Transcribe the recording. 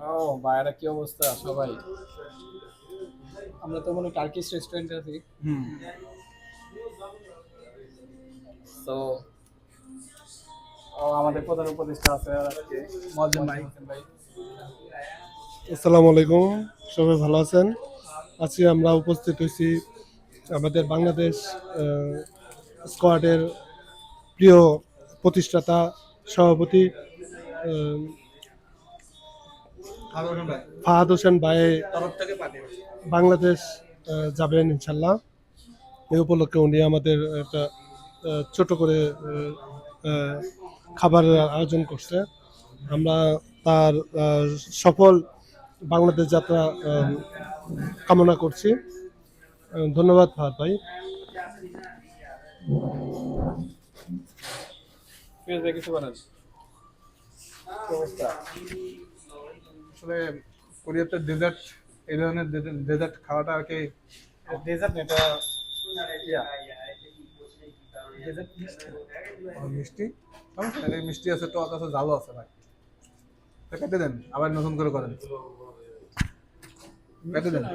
ও ভাইরা কি অবস্থা সবাই? আমরা তো মনে টার্কিশ রেস্টুরেন্টে আছি। হুম। তো আমাদের প্রধান উপদেষ্টা আছে আজকে, মজ্জেম ভাই। ভাই আসসালামু আলাইকুম, সবাই ভালো আছেন? আজকে আমরা উপস্থিত হয়েছি আমাদের বাংলাদেশ স্কোয়াডের প্রিয় প্রতিষ্ঠাতা সভাপতি আহ, ফাহাদ হোসেন ভাই তরফ থেকে পাঠিয়ে বাংলাদেশ যাবেন ইনশাল্লাহ। এই উপলক্ষে উনি আমাদের একটা ছোট করে আহ, খাবারের আয়োজন করছে। আমরা তার সফল বাংলাদেশ যাত্রা কামনা করছি। ধন্যবাদ ফাহাদ ভাই। ফিরোজ ভাই কিছু বলেন, কি অবস্থা? আসলে কোরিয়াতে ডেজার্ট, এই ধরনের ডেজার্ট খাওয়াটা আর কি ডেজার্ট না এটা, ইয়া ডেজার্ট মিষ্টি। মিষ্টি। সমস্যা নেই, মিষ্টি আছে, টক আছে, ঝালও আছে ভাই। তো কেটে দেন, আবার নতুন করে করেন, কেটে দেন।